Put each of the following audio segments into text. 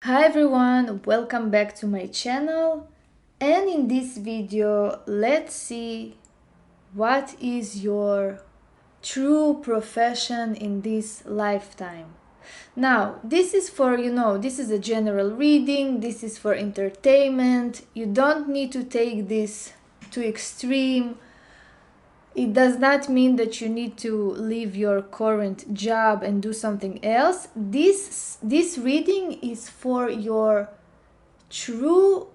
Hi everyone, welcome back to my channel, and in this video let's see what is your true profession in this lifetime. Now this is for, this is a general reading, this is for entertainment. You don't need to take this to extreme. It does not mean that you need to leave your current job and do something else. This reading is for your true,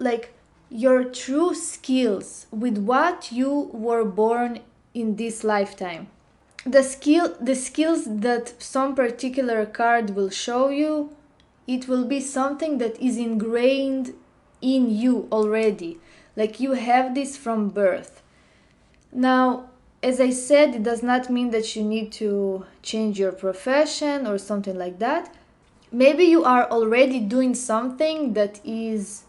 your true skills with what you were born in this lifetime. The skills that some particular card will show you, it will be something that is ingrained in you already, like you have this from birth. Now, as I said, it does not mean that you need to change your profession or something like that. Maybe you are already doing something that is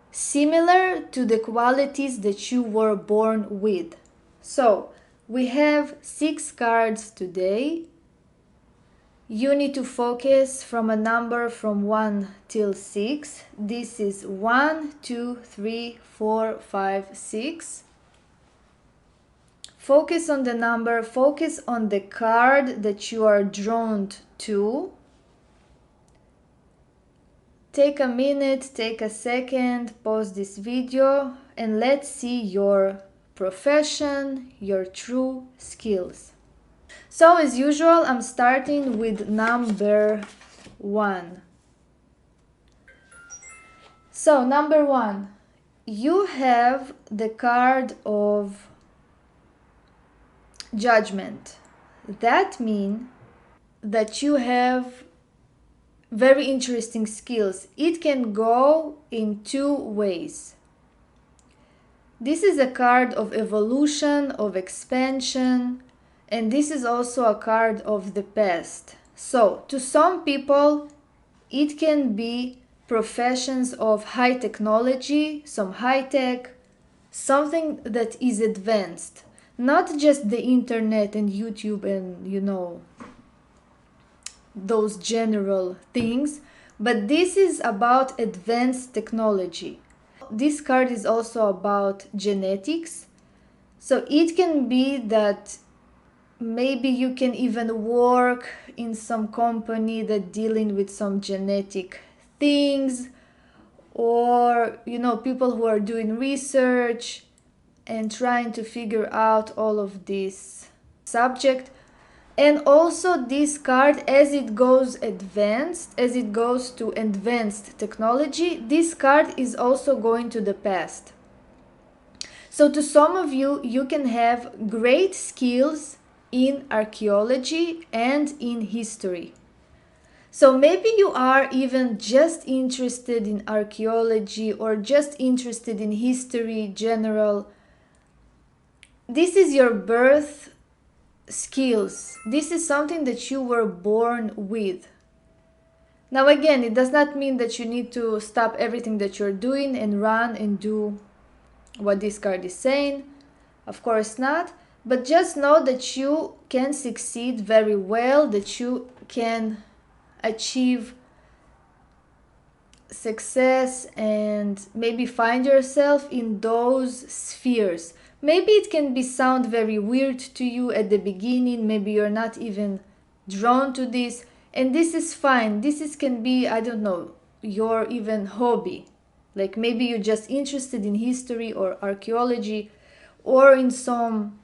similar to the qualities that you were born with. So, we have 6 cards today. You need to focus from a number from 1 till 6. This is 1, 2, 3, 4, 5, 6. Focus on the number, focus on the card that you are drawn to. Take a minute, take a second, pause this video, and let's see your profession, your true skills. So as usual, I'm starting with number 1. So number 1, you have the card of Judgment. That means that you have very interesting skills. It can go in 2 ways. This is a card of evolution, of expansion, and this is also a card of the past. So to some people it can be professions of high technology, some high tech, something that is advanced. Not just the internet and YouTube and, those general things, but this is about advanced technology. This card is also about genetics. So it can be that maybe you can even work in some company that dealing with some genetic things, or people who are doing research and trying to figure out all of this subject. And also this card, as it goes to advanced technology, this card is also going to the past. So to some of you, you can have great skills in archaeology and in history. So maybe you are even just interested in archaeology or just interested in history general. This is your birth skills. This is something that you were born with. Now again, it does not mean that you need to stop everything that you're doing and run and do what this card is saying. Of course not. But just know that you can succeed very well, that you can achieve success and maybe find yourself in those spheres. Maybe it can sound very weird to you at the beginning. Maybe you're not even drawn to this, and this is fine. Can be, I don't know, your even hobby. Like maybe you're just interested in history or archaeology or in some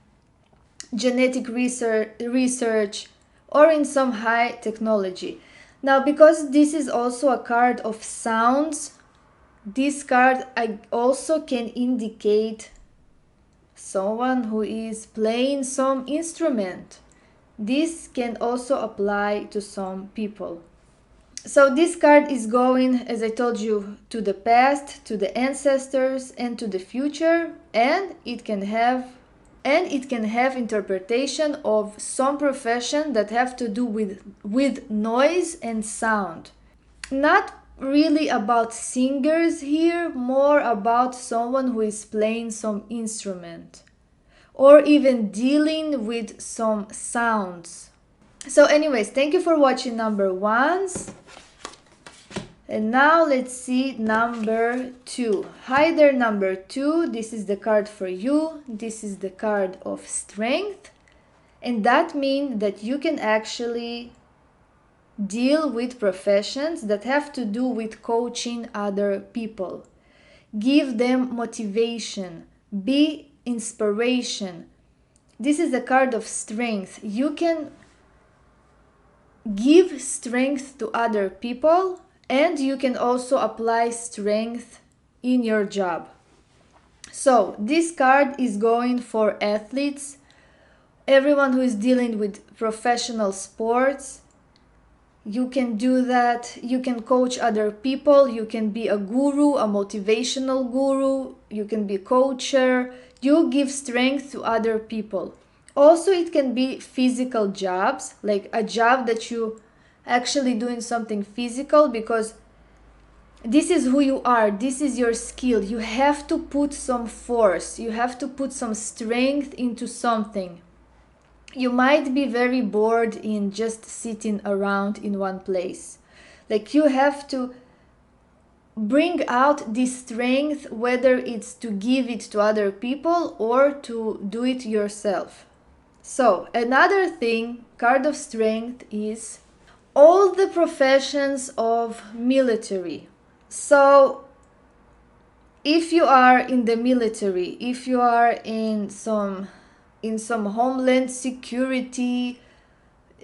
genetic research or in some high technology. Now, because this is also a card of sounds, this card also can indicate someone who is playing some instrument. This can also apply to some people. So this card is going, as I told you, to the past, to the ancestors, and to the future, and it can have interpretation of some profession that have to do with noise and sound. Not really about singers here, more about someone who is playing some instrument or even dealing with some sounds. So anyways, thank you for watching number 1s. And now let's see number 2. Hi there, number 2. This is the card for you. This is the card of strength. And that means that you can actually deal with professions that have to do with coaching other people. Give them motivation. Be inspiration. This is the card of strength. You can give strength to other people, and you can also apply strength in your job. So this card is going for athletes, everyone who is dealing with professional sports. You can do that. You can coach other people. You can be a guru, a motivational guru. You can be a coacher. You give strength to other people. Also, it can be physical jobs, like a job that you actually doing something physical, because this is who you are. This is your skill. You have to put some force. You have to put some strength into something. You might be very bored in just sitting around in one place. Like, you have to bring out this strength, whether it's to give it to other people or to do it yourself. So another thing, card of strength, is all the professions of military. So if you are in the military, if you are in some homeland security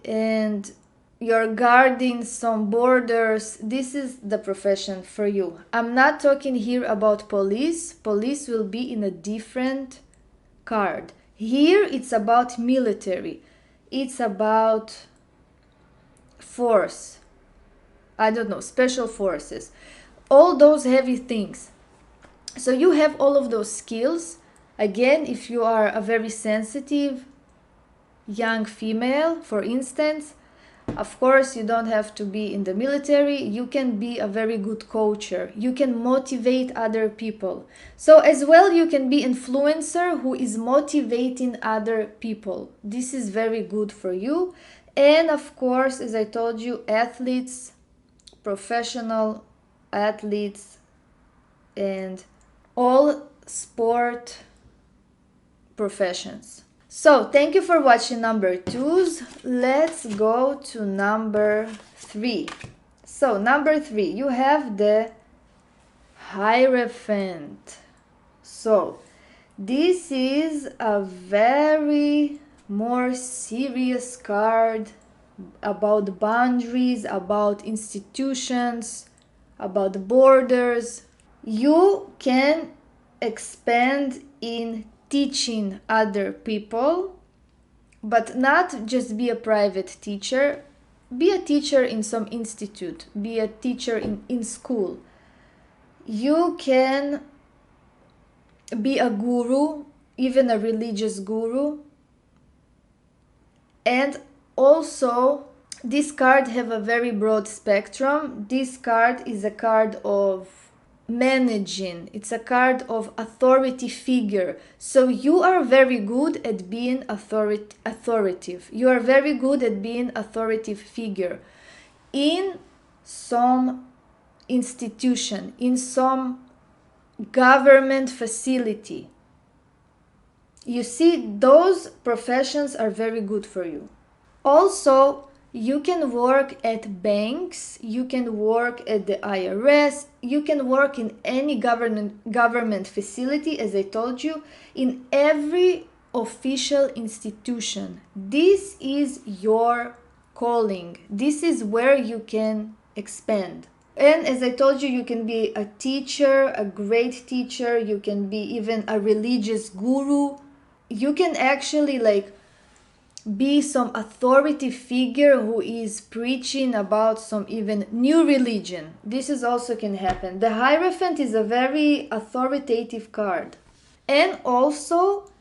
and you're guarding some borders, this is the profession for you. I'm not talking here about police. Police will be in a different card. Here it's about military. It's about force. I don't know, special forces. All those heavy things. So you have all of those skills. Again, if you are a very sensitive young female, for instance, of course, you don't have to be in the military. You can be a very good coacher. You can motivate other people. So as well, you can be influencer who is motivating other people. This is very good for you. And of course, as I told you, athletes, professional athletes, and all sport professions. So thank you for watching number 2s. Let's go to number 3. So number 3, you have the Hierophant. So this is a very more serious card about boundaries, about institutions, about borders. You can expand in teaching other people, but not just be a private teacher. Be a teacher in some institute. Be a teacher in school. You can be a guru, even a religious guru. And also, this card have a very broad spectrum. This card is a card of managing. It's a card of authority figure. So you are very good at being authoritative. You are very good at being authoritative figure in some institution, in some government facility. You see, those professions are very good for you. Also, you can work at banks, you can work at the IRS, you can work in any government facility, as I told you, in every official institution. This is your calling. This is where you can expand. And as I told you, you can be a teacher, a great teacher. You can be even a religious guru. You can actually be some authority figure who is preaching about some even new religion. This is also can happen. The Hierophant is a very authoritative card. And also,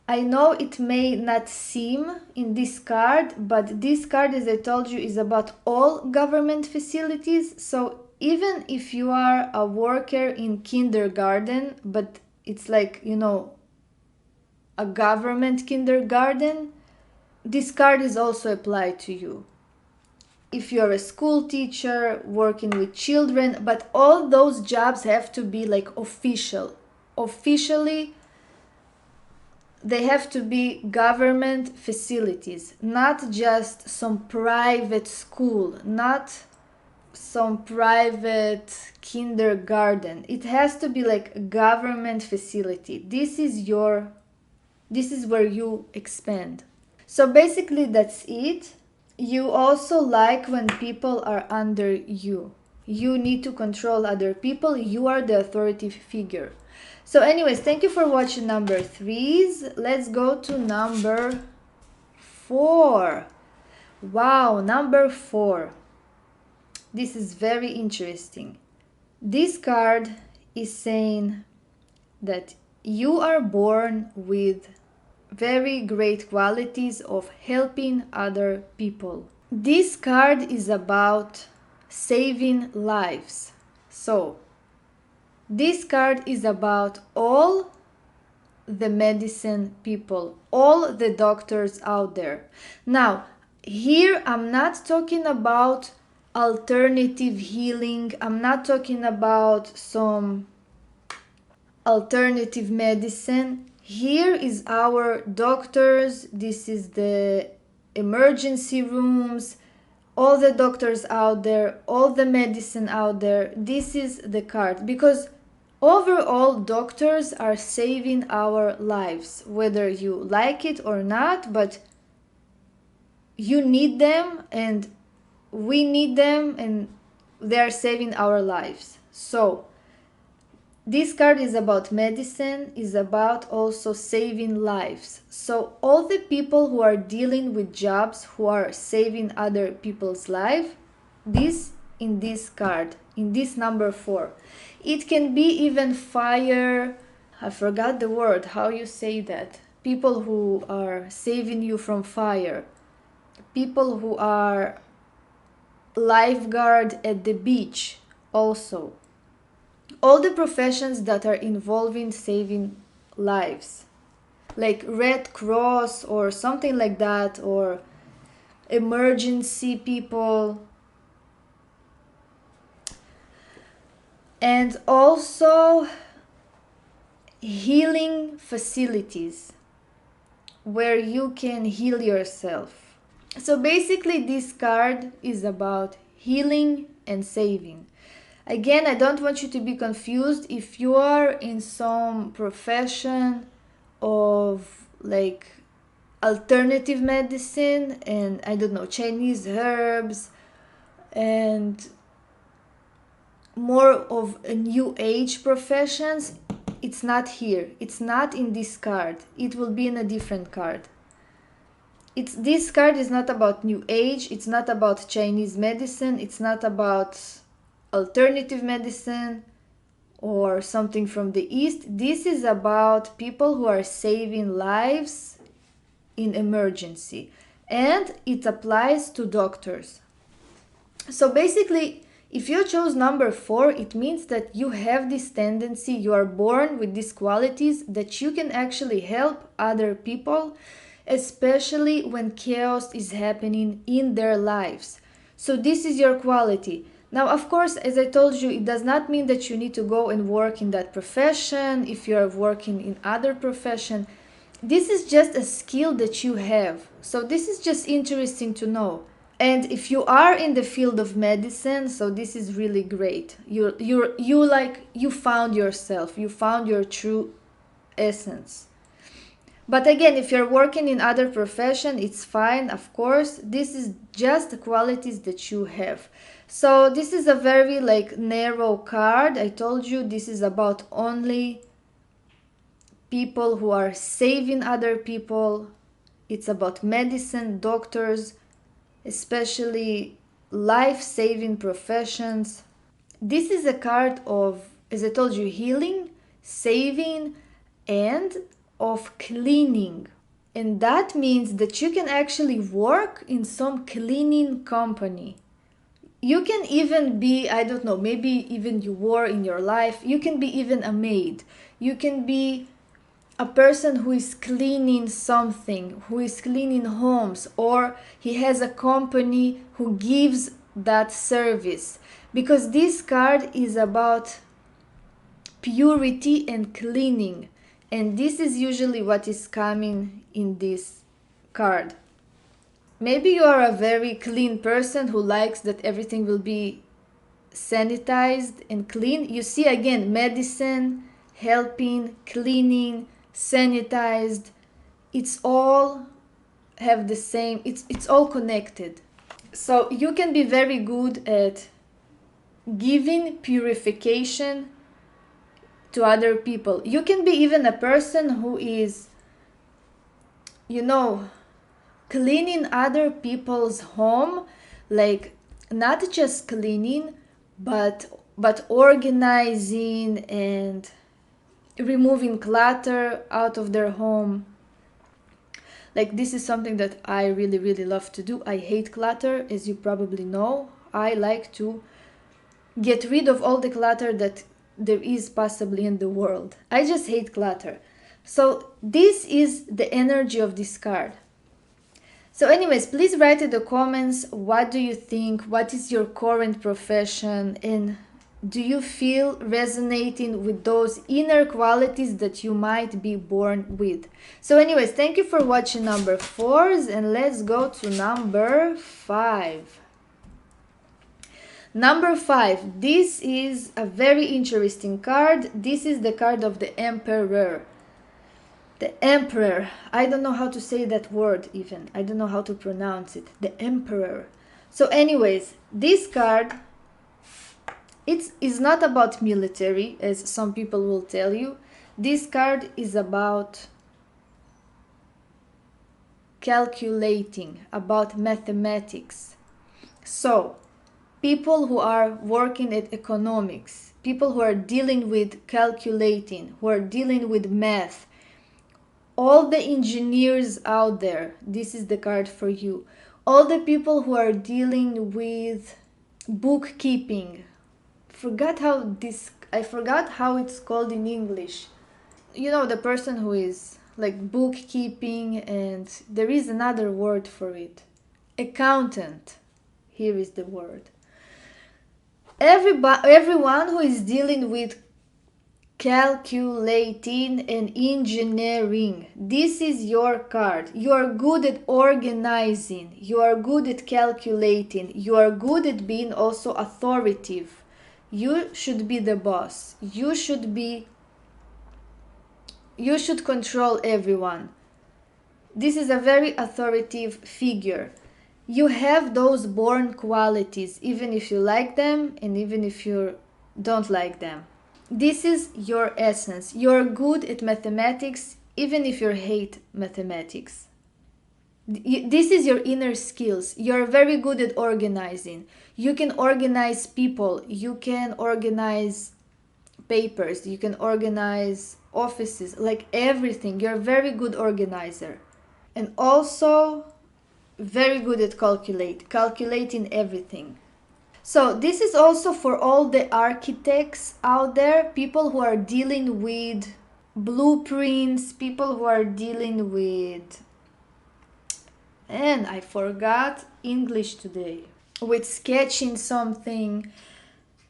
I know it may not seem in this card, but this card, as I told you, is about all government facilities. So even if you are a worker in kindergarten, but it's like, a government kindergarten, this card is also applied to you. if you're a school teacher working with children, but all those jobs have to be like officially. They have to be government facilities, not just some private school, not some private kindergarten. It has to be like a government facility. This is where you expand. So basically that's it. You also like when people are under you. You need to control other people. You are the authority figure. So anyways, thank you for watching number 3s. Let's go to number 4. Wow, number 4. This is very interesting. This card is saying that you are born with very great qualities of helping other people. This card is about saving lives. So this card is about all the medicine people, all the doctors out there. Now, here I'm not talking about alternative healing. I'm not talking about some alternative medicine. Here is our doctors. This is the emergency rooms, all the doctors out there, all the medicine out there. This is the card, because overall doctors are saving our lives, whether you like it or not, but you need them and we need them, and they are saving our lives. So this card is about medicine, is about also saving lives. So all the people who are dealing with jobs, who are saving other people's life, this in this card, in this number 4. It can be even fire, I forgot the word, how you say that. People who are saving you from fire. People who are lifeguard at the beach also. All the professions that are involving saving lives, like Red Cross or something like that, or emergency people. And also healing facilities where you can heal yourself. So basically this card is about healing and saving. Again, I don't want you to be confused. If you are in some profession of like alternative medicine and I don't know, Chinese herbs and more of a new age professions, it's not here. It's not in this card. It will be in a different card. This card is not about new age. It's not about Chinese medicine. It's not about alternative medicine or something from the East. This is about people who are saving lives in emergency, and it applies to doctors. So basically, if you chose number 4, it means that you have this tendency, you are born with these qualities that you can actually help other people, especially when chaos is happening in their lives. So this is your quality. Now, of course, as I told you, it does not mean that you need to go and work in that profession. If you're working in other profession, this is just a skill that you have. So this is just interesting to know. And if you are in the field of medicine, so this is really great. You found yourself. You found your true essence. But again, if you're working in other profession, it's fine, of course. This is just the qualities that you have. So this is a very like narrow card. I told you this is about only people who are saving other people. It's about medicine, doctors, especially life-saving professions. This is a card of, as I told you, healing, saving, and of cleaning. And that means that you can actually work in some cleaning company. You can even be, I don't know, maybe even you were in your life, you can be even a maid. You can be a person who is cleaning something, who is cleaning homes, or he has a company who gives that service, because this card is about purity and cleaning, and this is usually what is coming in this card. Maybe you are a very clean person who likes that everything will be sanitized and clean. You see, again, medicine, helping, cleaning, sanitized, it's all have the same, it's all connected. So you can be very good at giving purification to other people. You can be even a person who is, cleaning other people's home, like not just cleaning, but organizing and removing clutter out of their home. Like, this is something that I really, really love to do. I hate clutter, as you probably know. I like to get rid of all the clutter that there is possibly in the world. I just hate clutter. So this is the energy of this card. So anyways, please write in the comments, what do you think? What is your current profession? And do you feel resonating with those inner qualities that you might be born with? So anyways, thank you for watching number 4s, and let's go to number 5. Number 5, this is a very interesting card. This is the card of the Emperor. The Emperor. I don't know how to say that word even. I don't know how to pronounce it. The Emperor. So anyways, this card, it is not about military, as some people will tell you. This card is about calculating, about mathematics. So people who are working at economics, people who are dealing with calculating, who are dealing with math, all the engineers out there, this is the card for you. All the people who are dealing with bookkeeping. I forgot how it's called in English. You know, the person who is like bookkeeping, and there is another word for it. Accountant. Here is the word. Everyone who is dealing with calculating and engineering, this is your card. You are good at organizing, you are good at calculating, you are good at being also authoritative. You should be the boss. You should control everyone. This is a very authoritative figure. You have those born qualities, even if you like them and even if you don't like them. This is your essence. You're good at mathematics, even if you hate mathematics. This is your inner skills. You're very good at organizing. You can organize people. You can organize papers. You can organize offices, like everything. You're a very good organizer. And also very good at calculating everything. So this is also for all the architects out there, people who are dealing with blueprints, people who are dealing with, and I forgot English today, with sketching something,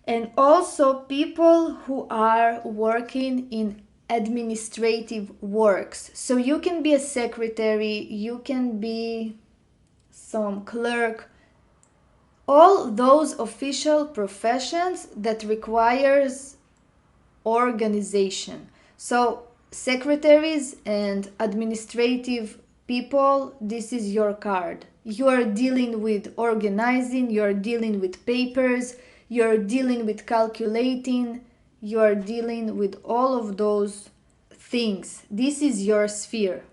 and also people who are working in administrative works. So you can be a secretary, you can be some clerk, all those official professions that requires organization. So secretaries and administrative people, this is your card. You are dealing with organizing, you are dealing with papers, you are dealing with calculating, you are dealing with all of those things. This is your sphere.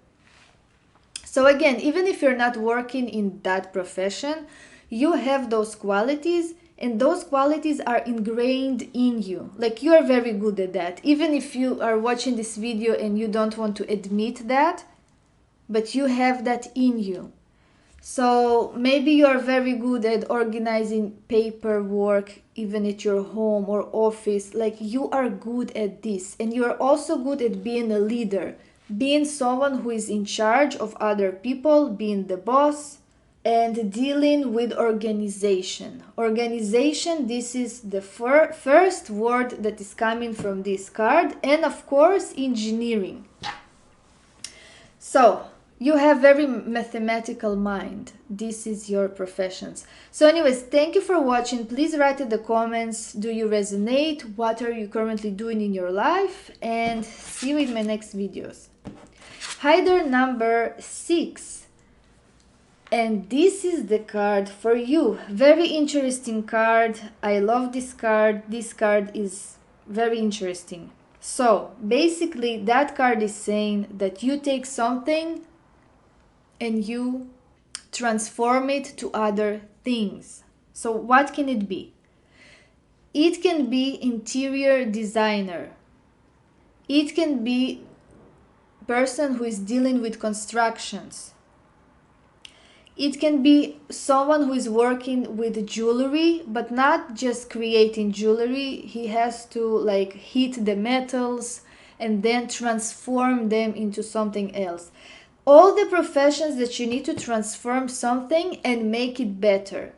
So again, even if you're not working in that profession, you have those qualities, and those qualities are ingrained in you. Like, you are very good at that. Even if you are watching this video and you don't want to admit that, but you have that in you. So maybe you are very good at organizing paperwork, even at your home or office. Like, you are good at this, and you are also good at being a leader. being someone who is in charge of other people, being the boss, and dealing with organization. Organization, this is the first word that is coming from this card, and of course, engineering. So, you have very mathematical mind. This is your professions. So anyways, thank you for watching. Please write in the comments, do you resonate? What are you currently doing in your life? And see you in my next videos. Hider number 6. And this is the card for you. Very interesting card. I love this card. This card is very interesting. So basically that card is saying that you take something and you transform it to other things. So what can it be? It can be interior designer. It can be person who is dealing with constructions. It can be someone who is working with jewelry, but not just creating jewelry. He has to like heat the metals and then transform them into something else. All the professions that you need to transform something and make it better.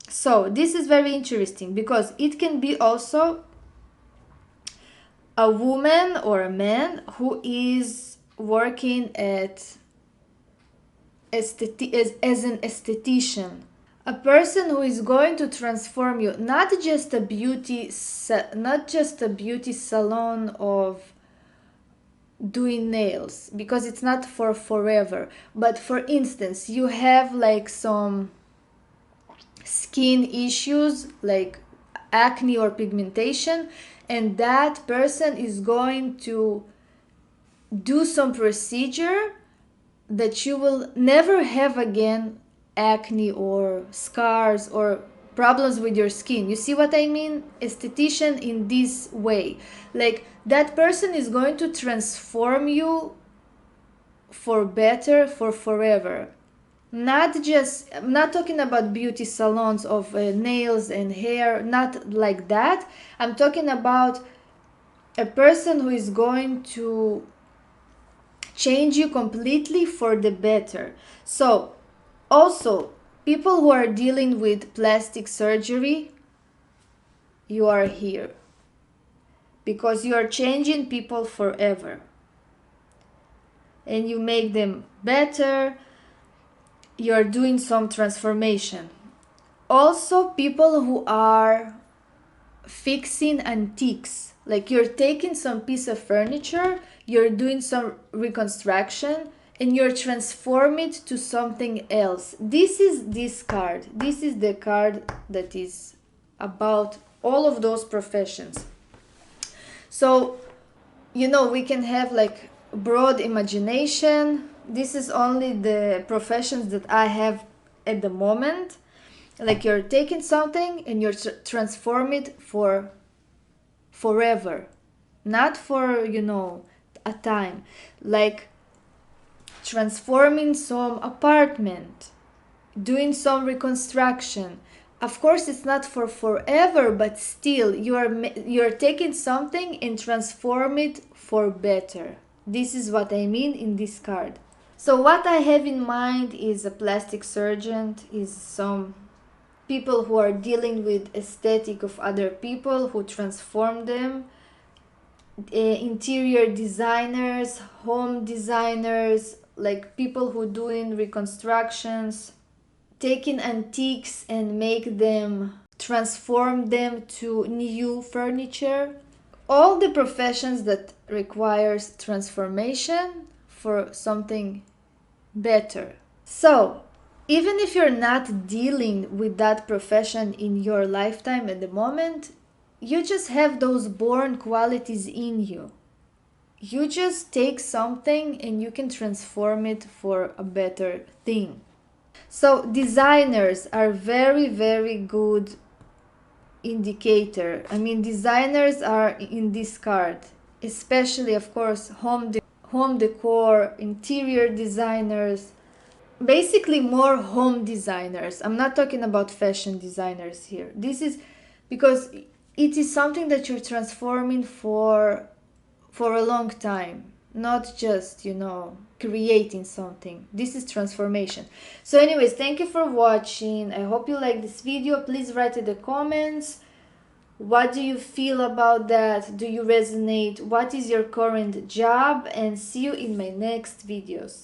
So this is very interesting because it can be also a woman or a man who is working at as an esthetician, a person who is going to transform you, not just a beauty salon of doing nails, because it's not for forever. But for instance, you have like some skin issues like acne or pigmentation, and that person is going to do some procedure that you will never have again acne or scars or problems with your skin. You see what I mean? Esthetician in this way. Like that person is going to transform you for better, for forever. Not just, I'm not talking about beauty salons of nails and hair, not like that. I'm talking about a person who is going to change you completely for the better. So also people who are dealing with plastic surgery, you are here because you are changing people forever and you make them better. You're doing some transformation. Also people who are fixing antiques, like you're taking some piece of furniture, you're doing some reconstruction and you're transforming it to something else. This is this card. This is the card that is about all of those professions. So, you know, we can have like broad imagination. This is only the professions that I have at the moment. Like you're taking something and you're transforming it for forever, not for, you know, a time. Like transforming some apartment, doing some reconstruction. Of course it's not for forever, but still you're taking something and transform it for better. This is what I mean in this card. So what I have in mind is a plastic surgeon, is some people who are dealing with aesthetic of other people, who transform them, interior designers, home designers, like people who doing reconstructions, taking antiques and make them, transform them to new furniture. All the professions that requires transformation for something better. So even if you're not dealing with that profession in your lifetime at the moment, you just have those born qualities in you. You just take something and you can transform it for a better thing. So designers are very, very good indicator. I mean, designers are in this card, especially of course home decor, interior designers, basically more home designers. I'm not talking about fashion designers here. This is because it is something that you're transforming for a long time. not just, creating something. This is transformation. So anyways, thank you for watching. I hope you like this video. Please write in the comments, what do you feel about that? Do you resonate? What is your current job? And see you in my next videos.